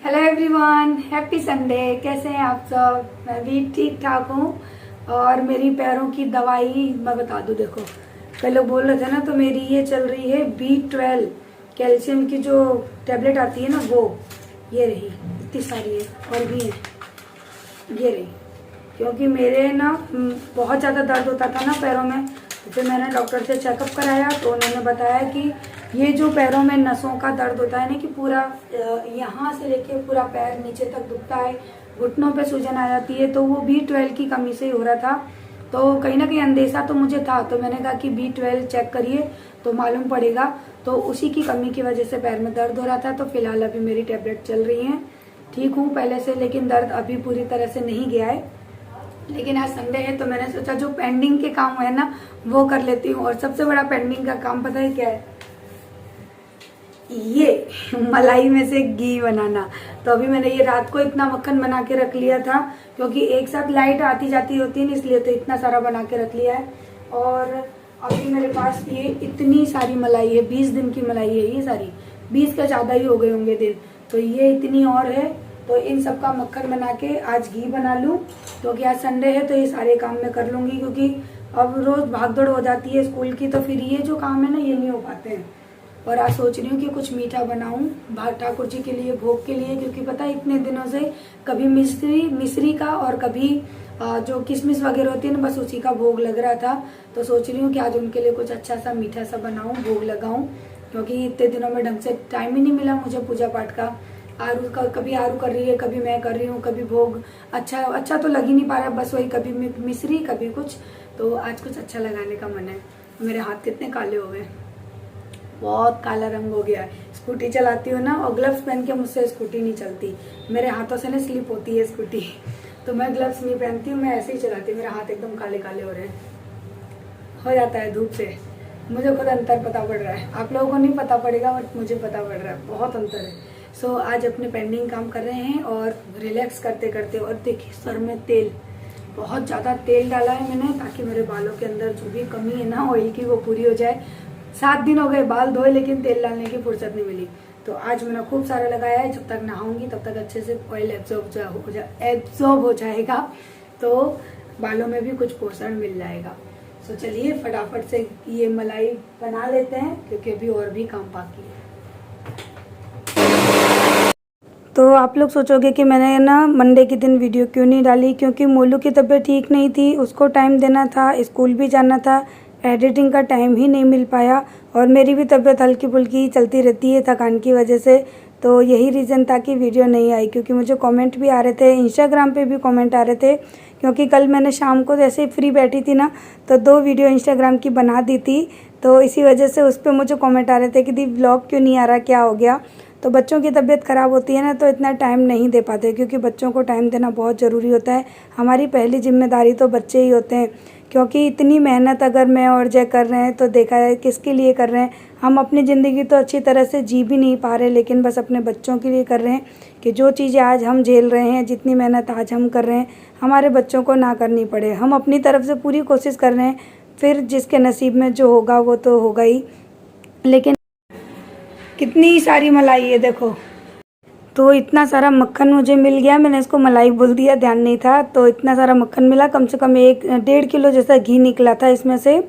Hello everyone, happy Sunday. कैसे हैं आप सब? मैं भी ठीक ठाक हूँ। और मेरी पैरों की दवाई मैं बता दूँ, देखो कई लोग बोल रहे थे ना, तो मेरी ये चल रही है B12 कैल्शियम की जो टैबलेट आती है ना, वो ये रही, इतनी सारी है और भी है, ये रही। क्योंकि मेरे ना बहुत ज़्यादा दर्द होता था ना पैरों में, तो फिर मैंने डॉक्टर से चेकअप कराया तो उन्होंने बताया कि ये जो पैरों में नसों का दर्द होता है ना, कि पूरा यहाँ से लेके पूरा पैर नीचे तक दुखता है, घुटनों पे सूजन आ जाती है, तो वो B12 की कमी से ही हो रहा था। तो कहीं ना कहीं अंदेशा तो मुझे था, तो मैंने कहा कि B12 चेक करिए तो मालूम पड़ेगा। तो उसी की कमी की वजह से पैर में दर्द हो रहा था। तो फिलहाल अभी मेरी टैबलेट चल रही है, ठीक हूँ पहले से, लेकिन दर्द अभी पूरी तरह से नहीं गया है। लेकिन आज संडे है तो मैंने सोचा जो पेंडिंग के काम है ना वो कर लेती हूँ। और सबसे बड़ा पेंडिंग का काम पता है क्या है? ये मलाई में से घी बनाना। तो अभी मैंने ये रात को इतना मक्खन बना के रख लिया था, क्योंकि एक साथ लाइट आती जाती होती है ना, इसलिए तो इतना सारा बना के रख लिया है। और अभी मेरे पास ये इतनी सारी मलाई है, 20 दिन की मलाई है ये सारी, 20 का ज़्यादा ही हो गए होंगे दिन। तो ये इतनी और है, तो इन सब का मक्खन बना के आज घी बना लूँ, क्योंकि आज संडे है तो ये सारे काम मैं कर लूँगी। क्योंकि अब रोज़ भागदौड़ हो जाती है स्कूल की, तो फिर ये जो काम है ना ये नहीं हो पाते हैं। और आज सोच रही हूँ कि कुछ मीठा बनाऊं ठाकुर जी के लिए, भोग के लिए, क्योंकि पता है इतने दिनों से कभी मिश्री का और कभी जो किशमिश वगैरह होती है ना, बस उसी का भोग लग रहा था। तो सोच रही हूँ कि आज उनके लिए कुछ अच्छा सा मीठा सा बनाऊं, भोग लगाऊं, क्योंकि इतने दिनों में ढंग से टाइम ही नहीं मिला मुझे पूजा पाठ का। आरू का कभी आरू कर रही है, कभी मैं कर रही हूँ, कभी भोग अच्छा तो लग ही नहीं पा रहा, बस वही कभी मिश्री कभी कुछ। तो आज कुछ अच्छा लगाने का मन है। मेरे हाथ कितने काले हो गए, बहुत काला रंग हो गया है। स्कूटी चलाती हूँ ना, और ग्लव्स पहन के मुझसे स्कूटी नहीं चलती, मेरे हाथों से ना स्लिप होती है स्कूटी। तो मैं ग्लव्स नहीं पहनती हूँ, मैं ऐसे ही चलाती हूँ। मेरे हाथ एकदम काले काले हो रहे हैं, हो जाता है धूप से। मुझे खुद अंतर पता पड़ रहा है, आप लोगों को नहीं पता पड़ेगा बट मुझे पता पड़ रहा है, बहुत अंतर है। सो आज अपने पेंडिंग काम कर रहे हैं और रिलैक्स करते करते। और देखिए सर में तेल, बहुत ज़्यादा तेल डाला है मैंने, ताकि मेरे बालों के अंदर जो भी कमी है ना ऑयल की, वो पूरी हो जाए। 7 दिन हो गए बाल धोए, लेकिन तेल डालने की फुर्सत नहीं मिली। तो आज मैंने खूब सारा लगाया है, जब तक नहाऊंगी तब तक अच्छे से ऑयल एब्जॉर्ब हो जाएगा, तो बालों में भी कुछ पोषण मिल जाएगा। तो चलिए फटाफट से ये मलाई बना लेते हैं, क्योंकि अभी और भी काम बाकी है। तो आप लोग सोचोगे कि मैंने ना मंडे के दिन वीडियो क्यों नहीं डाली, क्योंकि मोलू की तबीयत ठीक नहीं थी, उसको टाइम देना था, स्कूल भी जाना था, एडिटिंग का टाइम ही नहीं मिल पाया। और मेरी भी तबीयत हल्की फुल्की चलती रहती है थकान की वजह से। तो यही रीज़न था कि वीडियो नहीं आई। क्योंकि मुझे कमेंट भी आ रहे थे, इंस्टाग्राम पे भी कमेंट आ रहे थे, क्योंकि कल मैंने शाम को जैसे फ्री बैठी थी ना, तो 2 वीडियो इंस्टाग्राम की बना दी थी। तो इसी वजह से उस पर मुझे कमेंट आ रहे थे कि दी व्लॉग क्यों नहीं आ रहा, क्या हो गया। तो बच्चों की तबीयत ख़राब होती है ना, तो इतना टाइम नहीं दे पाते, क्योंकि बच्चों को टाइम देना बहुत ज़रूरी होता है। हमारी पहली जिम्मेदारी तो बच्चे ही होते हैं। क्योंकि इतनी मेहनत अगर मैं और जय कर रहे हैं, तो देखा है किसके लिए कर रहे हैं। हम अपनी ज़िंदगी तो अच्छी तरह से जी भी नहीं पा रहे, लेकिन बस अपने बच्चों के लिए कर रहे हैं, कि जो चीज़ें आज हम झेल रहे हैं, जितनी मेहनत आज हम कर रहे हैं, हमारे बच्चों को ना करनी पड़े। हम अपनी तरफ से पूरी कोशिश कर रहे हैं, फिर जिसके नसीब में जो होगा वो तो होगा ही। लेकिन कितनी सारी मलाई है देखो, तो इतना सारा मक्खन मुझे मिल गया, मैंने इसको मलाई बोल दिया, ध्यान नहीं था। तो इतना सारा मक्खन मिला, कम से कम 1-1.5 किलो जैसा घी निकला था इसमें से।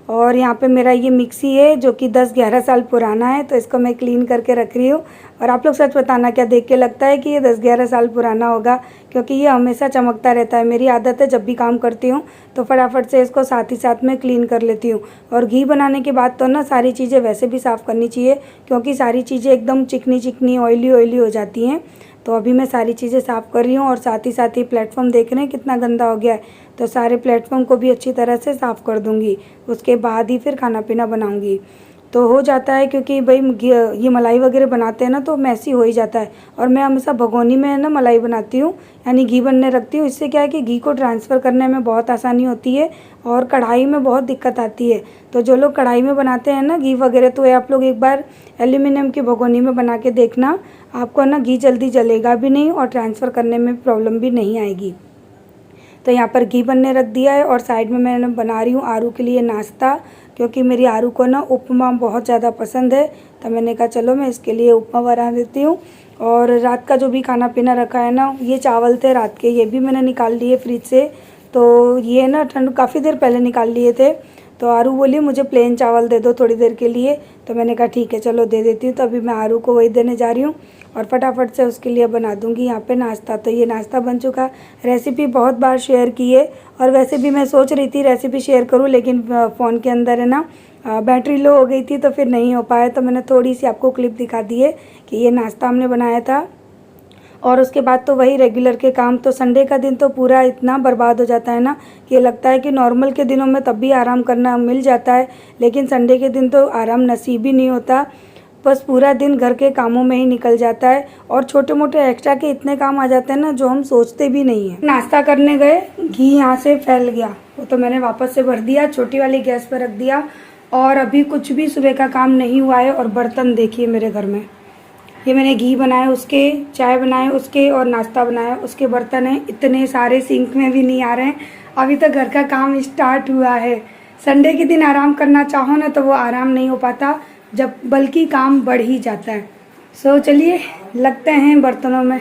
और यहाँ पे मेरा ये मिक्सी है जो कि 10-11 साल पुराना है, तो इसको मैं क्लीन करके रख रही हूँ। और आप लोग सच बताना, क्या देख के लगता है कि ये 10-11 साल पुराना होगा? क्योंकि ये हमेशा चमकता रहता है। मेरी आदत है जब भी काम करती हूँ तो फटाफट से इसको साथ ही साथ में क्लीन कर लेती हूँ। और घी बनाने के बाद तो ना सारी चीज़ें वैसे भी साफ़ करनी चाहिए, क्योंकि सारी चीज़ें एकदम चिकनी चिकनी ऑयली हो जाती हैं। तो अभी मैं सारी चीज़ें साफ़ कर रही हूँ, और साथ ही प्लेटफॉर्म देख रहे हैं कितना गंदा हो गया है। तो सारे प्लेटफॉर्म को भी अच्छी तरह से साफ़ कर दूँगी, उसके बाद ही फिर खाना पीना बनाऊँगी। तो हो जाता है, क्योंकि भाई ये मलाई वगैरह बनाते हैं ना, तो मैसी हो ही जाता है। और मैं हमेशा भगोनी में ना मलाई बनाती हूँ, यानी घी बनने रखती हूँ। इससे क्या है कि घी को ट्रांसफ़र करने में बहुत आसानी होती है, और कढ़ाई में बहुत दिक्कत आती है। तो जो लोग कढ़ाई में बनाते हैं ना घी वगैरह, तो आप लोग एक बार एल्यूमिनियम की भगोनी में बना के देखना, आपको ना घी जल्दी जलेगा भी नहीं, और ट्रांसफ़र करने में प्रॉब्लम भी नहीं आएगी। तो यहाँ पर घी बनने रख दिया है, और साइड में मैंने बना रही हूँ आरू के लिए नाश्ता, क्योंकि मेरी आरू को ना उपमा बहुत ज़्यादा पसंद है। तो मैंने कहा चलो मैं इसके लिए उपमा बना देती हूँ। और रात का जो भी खाना पीना रखा है ना, ये चावल थे रात के, ये भी मैंने निकाल लिए फ्रिज से। तो ये ना ठंड काफ़ी देर पहले निकाल लिए थे। तो आरू बोली मुझे प्लेन चावल दे दो थोड़ी देर के लिए, तो मैंने कहा ठीक है चलो दे देती हूँ। तो अभी मैं आरू को वही देने जा रही हूँ और फटाफट से उसके लिए बना दूँगी यहाँ पे नाश्ता। तो ये नाश्ता बन चुका। रेसिपी बहुत बार शेयर की है और वैसे भी मैं सोच रही थी रेसिपी शेयर करूँ, लेकिन फ़ोन के अंदर है ना बैटरी लो हो गई थी तो फिर नहीं हो पाया। तो मैंने थोड़ी सी आपको क्लिप दिखा दी है कि ये नाश्ता हमने बनाया था। और उसके बाद तो वही रेगुलर के काम। तो संडे का दिन तो पूरा इतना बर्बाद हो जाता है ना कि ये लगता है कि नॉर्मल के दिनों में तब भी आराम करना मिल जाता है, लेकिन संडे के दिन तो आराम नसीब ही नहीं होता। बस पूरा दिन घर के कामों में ही निकल जाता है और छोटे मोटे एक्स्ट्रा के इतने काम आ जाते हैं ना जो हम सोचते भी नहीं हैं। नाश्ता करने गए, घी यहाँ से फैल गया, वो तो मैंने वापस से भर दिया, छोटी वाली गैस पर रख दिया। और अभी कुछ भी सुबह का काम नहीं हुआ है। और बर्तन देखिए मेरे घर में, ये मैंने घी बनाया उसके, चाय बनाए उसके और नाश्ता बनाया उसके बर्तन हैं इतने सारे, सिंक में भी नहीं आ रहे हैं। अभी तक घर का काम स्टार्ट हुआ है। संडे के दिन आराम करना चाहो ना तो वो आराम नहीं हो पाता, जब बल्कि काम बढ़ ही जाता है। सो चलिए लगते हैं बर्तनों में।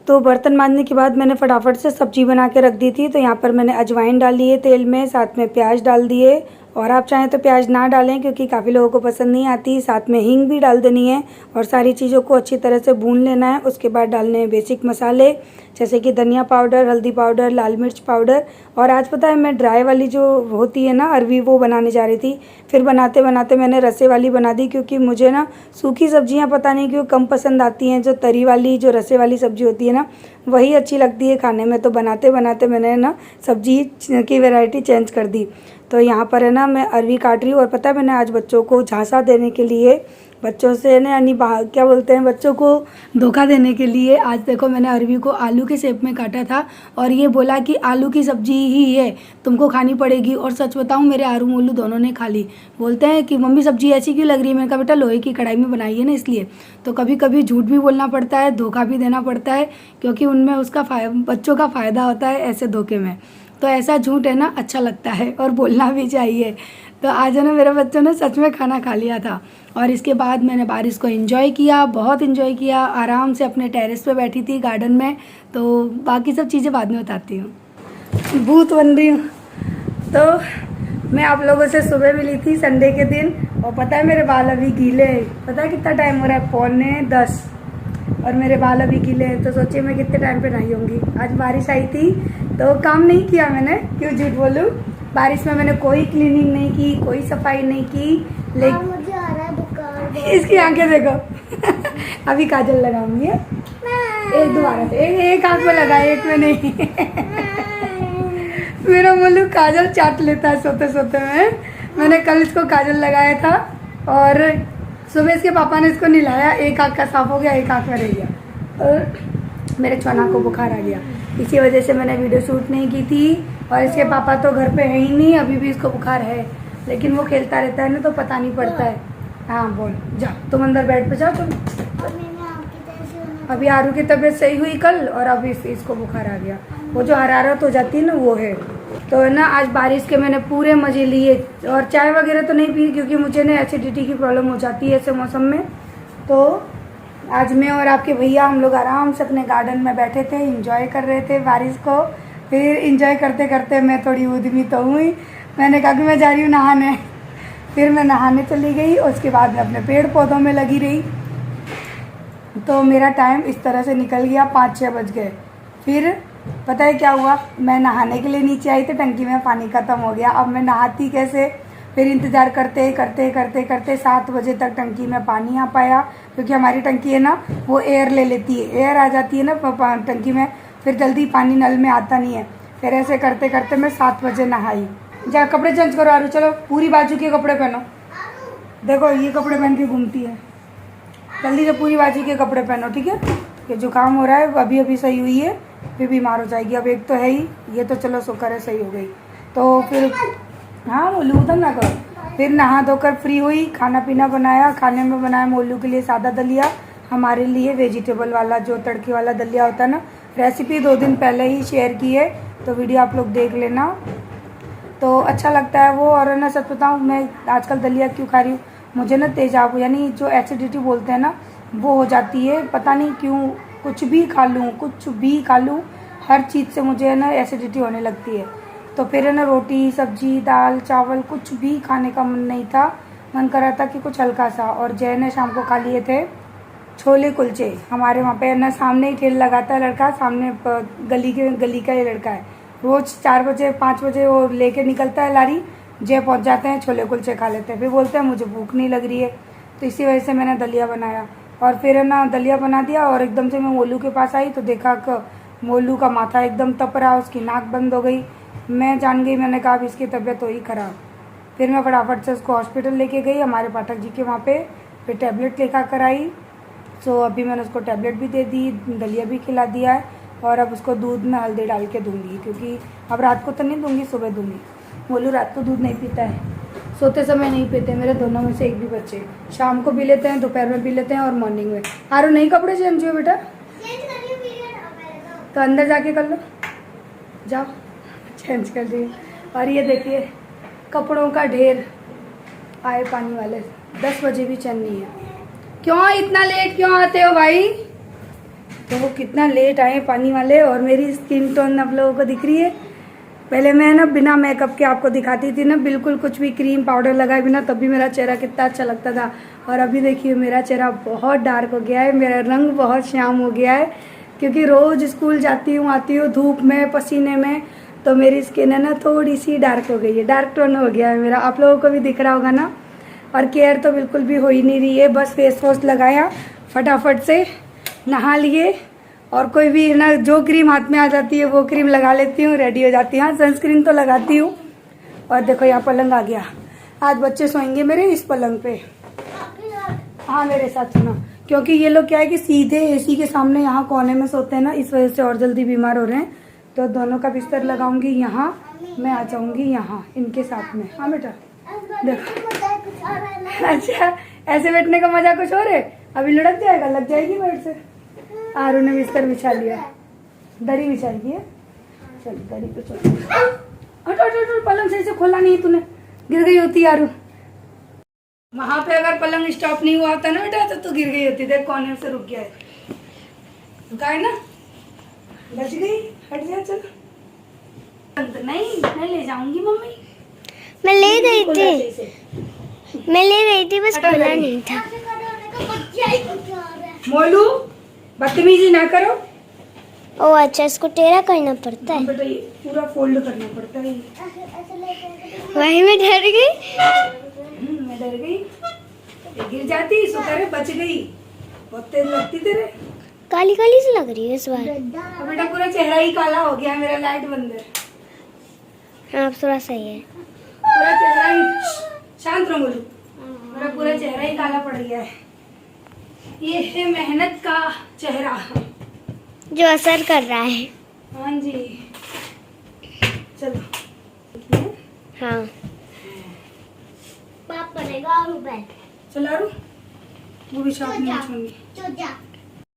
तो बर्तन मांजने के बाद मैंने फटाफट से सब्जी बना के रख दी थी। तो यहाँ पर मैंने अजवाइन डाली है तेल में, साथ में प्याज डाल दिए। और आप चाहें तो प्याज ना डालें क्योंकि काफ़ी लोगों को पसंद नहीं आती। साथ में हींग भी डाल देनी है और सारी चीज़ों को अच्छी तरह से भून लेना है। उसके बाद डालने हैं बेसिक मसाले जैसे कि धनिया पाउडर, हल्दी पाउडर, लाल मिर्च पाउडर। और आज पता है मैं ड्राई वाली जो होती है ना अरवी, वो बनाने जा रही थी। फिर बनाते बनाते मैंने रसे वाली बना दी क्योंकि मुझे ना सूखी सब्जियां पता नहीं क्यों कम पसंद आती हैं। जो तरी वाली जो रसे वाली सब्जी होती है ना वही अच्छी लगती है खाने में। तो बनाते बनाते मैंने ना सब्जी की वैरायटी चेंज कर दी। तो यहाँ पर है ना मैं अरवी काट रही हूँ। और पता है मैंने आज बच्चों को झांसा देने के लिए, बच्चों से ना यानी क्या बोलते हैं, बच्चों को धोखा देने के लिए आज देखो मैंने अरवी को आलू के शेप में काटा था। और ये बोला कि आलू की सब्जी ही है, तुमको खानी पड़ेगी। और सच बताऊँ मेरे आरू मोलू दोनों ने खा ली। बोलते हैं कि मम्मी सब्जी ऐसी क्यों लग रही है। मैंने कहा बेटा लोहे की कढ़ाई में बनाई है ना इसलिए। तो कभी कभी झूठ भी बोलना पड़ता है, धोखा भी देना पड़ता है, क्योंकि उनमें उसका बच्चों का फ़ायदा होता है ऐसे धोखे में। तो ऐसा झूठ है ना अच्छा लगता है और बोलना भी चाहिए। तो आज है ना मेरे बच्चों ने सच में खाना खा लिया था। और इसके बाद मैंने बारिश को एंजॉय किया, बहुत एंजॉय किया। आराम से अपने टेरेस पे बैठी थी गार्डन में। तो बाकी सब चीज़ें बाद में बताती हूँ। भूत बन रही हूँ। तो मैं आप लोगों से सुबह मिली थी संडे के दिन और पता है मेरे बाल अभी गीले हैं। पता है कितना टाइम हो रहा है, 9:45 और मेरे बाल अभी गीले हैं। तो सोचिए मैं कितने टाइम पे नहाई होंगी। आज बारिश आई थी तो काम नहीं किया मैंने, क्यों झूठ बोलूँ। बारिश में मैंने कोई क्लीनिंग नहीं की, कोई सफाई नहीं की। लेकिन मुझे आ रहा है बुखार, इसकी आंखें देखो। अभी काजल लगाऊंगी। एक दोबारा से एक आंख में लगा, एक में नहीं। मेरा मोलू काजल चाट लेता है सोते सोते में। मैंने कल इसको काजल लगाया था और सुबह इसके पापा ने इसको नहलाया, एक आंख का साफ हो गया, एक आंख में रह गया। और मेरे छोना को बुखार आ गया, इसी वजह से मैंने वीडियो शूट नहीं की थी। और इसके पापा तो घर पे है ही नहीं, अभी भी इसको बुखार है, लेकिन वो खेलता रहता है ना तो पता नहीं पड़ता है। हाँ बोल, जाओ तुम अंदर बेड पे जाओ तुम। अभी आरू की तबीयत सही हुई कल और अभी इसको बुखार आ गया। वो जो हरारत हो जाती है ना वो है। तो है ना आज बारिश के मैंने पूरे मजे लिए और चाय वगैरह तो नहीं पी क्योंकि मुझे ना एसिडिटी की प्रॉब्लम हो जाती है ऐसे मौसम में। तो आज मैं और आपके भैया हम लोग आराम से अपने गार्डन में बैठे थे, इंजॉय कर रहे थे बारिश को। फिर इंजॉय करते करते मैं थोड़ी उद्यमी तो हुई, मैंने कहा कि मैं जा रही हूँ नहाने। फिर मैं नहाने चली गई, उसके बाद मैं अपने पेड़ पौधों में लगी रही। तो मेरा टाइम इस तरह से निकल गया, 5-6 बज गए। फिर पता है क्या हुआ, मैं नहाने के लिए नीचे आई तो टंकी में पानी ख़त्म हो गया। अब मैं नहाती कैसे, फिर इंतज़ार करते करते करते करते 7 बजे तक टंकी में पानी आ पाया, क्योंकि हमारी टंकी है ना वो एयर ले लेती है, एयर आ जाती है ना टंकी में, फिर जल्दी पानी नल में आता नहीं है। फिर ऐसे करते करते मैं 7 बजे नहाई। जा कपड़े चेंज करो आरू, चलो पूरी बाजू के कपड़े पहनो। देखो ये कपड़े पहन के घूमती है, जल्दी से पूरी बाजू के कपड़े पहनो, ठीक है। ये जुकाम हो रहा है, अभी अभी सही हुई है, फिर बीमार हो जाएगी। अब एक तो है ही, ये तो चलो शुक्र है सही हो गई। तो फिर हाँ मोलू उधर ना करो। फिर नहा धोकर फ्री हुई, खाना पीना बनाया। खाने में बनाया मोलू के लिए सादा दलिया, हमारे लिए वेजिटेबल वाला जो तड़के वाला दलिया होता है ना। रेसिपी 2 दिन पहले ही शेयर की है, तो वीडियो आप लोग देख लेना, तो अच्छा लगता है वो। और ना सच बताऊँ मैं आजकल दलिया क्यों खा रही हूँ, मुझे ना तेजाब यानी जो एसिडिटी बोलते हैं ना वो हो जाती है, पता नहीं क्यों। कुछ भी खा लूँ हर चीज़ से मुझे है ना एसिडिटी होने लगती है। तो फिर है ना रोटी सब्जी दाल चावल कुछ भी खाने का मन नहीं था, मन कर रहा था कि कुछ हल्का सा। और जय ने शाम को खा लिए थे छोले कुलचे। हमारे वहाँ पे है ना सामने ही ठेला लगाता है लड़का, सामने गली का ये लड़का है। रोज़ 4 बजे 5 बजे वो लेके निकलता है लारी, जय पहुँच जाते हैं, छोले कुलचे खा लेते हैं। फिर बोलते हैं मुझे भूख नहीं लग रही है, तो इसी वजह से मैंने दलिया बनाया। और फिर है ना दलिया बना दिया और एकदम से मैं मोलू के पास आई तो देखा कि मोलू का माथा एकदम तप रहा, उसकी नाक बंद हो गई। मैं जान गई, मैंने कहा अब इसकी तबीयत हो ही खराब। फिर मैं फटाफट से उसको हॉस्पिटल लेके गई हमारे पाठक जी के वहाँ पे। फिर टैबलेट लेकर कर आई। सो अभी मैंने उसको टैबलेट भी दे दी, दलिया भी खिला दिया है। और अब उसको दूध में हल्दी डाल के दूंगी, क्योंकि अब रात को तो नहीं दूंगी, सुबह दूंगी। मोलू रात को दूध नहीं पीता है, सोते समय नहीं पीते मेरे दोनों में से एक भी बच्चे। शाम को पी लेते हैं, दोपहर में पी लेते हैं और मॉर्निंग में। आरो नहीं कपड़े चेंज हुए बेटा, तो अंदर जाके कर लो, जाओ चेंज कर दिए। और ये देखिए कपड़ों का ढेर आए पानी वाले, 10 बजे भी चैन नहीं है। क्यों इतना लेट क्यों आते हो भाई? तो वो कितना लेट आए पानी वाले। और मेरी स्किन टोन आप लोगों को दिख रही है। पहले मैं ना बिना मेकअप के आपको दिखाती थी ना, बिल्कुल कुछ भी क्रीम पाउडर लगाए बिना, तब भी मेरा चेहरा कितना अच्छा लगता था। और अभी देखिए मेरा चेहरा बहुत डार्क हो गया है, मेरा रंग बहुत श्याम हो गया है, क्योंकि रोज़ स्कूल जाती हूँ आती हूँ धूप में पसीने में, तो मेरी स्किन है ना थोड़ी सी डार्क हो गई है, डार्क टोन हो गया है मेरा। आप लोगों को भी दिख रहा होगा ना। और केयर तो बिल्कुल भी हो ही नहीं रही है, बस फेस वॉश लगाया, फटाफट से नहा लिए और कोई भी ना जो क्रीम हाथ में आ जाती है वो क्रीम लगा लेती हूँ, रेडी हो जाती हूँ। हाँ सनस्क्रीन तो लगाती हूँ। और देखो यहाँ पलंग आ गया, आज बच्चे सोएंगे मेरे इस पलंग पे। हाँ मेरे साथ सुना, क्योंकि ये लोग क्या है कि सीधे एसी के सामने यहाँ कोने में सोते हैं ना, इस वजह से और जल्दी बीमार हो रहे हैं। तो दोनों का बिस्तर लगाऊंगी यहाँ, मैं आ जाऊंगी यहाँ इनके साथ में। हाँ बेटा देखो, अच्छा ऐसे बैठने का मजा कुछ और है। अभी लुढ़क जाएगा, लग जाएगी बेड से। आरू ने बिस्तर बिछा लिया, दरी बिछाई है, चल दरी पे चल। हट पलंग सही से खोला नहीं तूने, गिर गई होती आरू। वहां पे अगर पलंग स्टॉप नहीं हुआ होता ना बेटा तो तू गिर गई होती। देख कोने से रुक गया है, रुका है ना, बच गई। हट जा चल। नहीं मैं ले जाऊंगी मम्मी, मैं ले गई थी बस खुला नहीं था। मोलू बदतमीजी ना करो। ओ अच्छा, इसको टेढ़ा करना पड़ता है। बेटा ये पूरा फोल्ड करना पड़ता है। वही मैं डर गई। मैं डर गई, गिर जाती सुतारे, बच गई। बहुत तेज लगती तेरे, काली काली सी लग रही है इस बार। अब बेटा पूरा चेहरा ही काला हो गया मेरा, लाइट बंद है। हाँ अब थोड़ा सही है, पूरा चेहरा ही, शांत रहो बोलू, मेरा पूरा चेहरा ही काला पड़ गया है। ये है मेहनत का चेहरा जो असर कर रहा है। हाँ जी चलो। हाँ पाप पड़ेगा और बैठ चला रू, वो भी शॉप नहीं छोड़नी।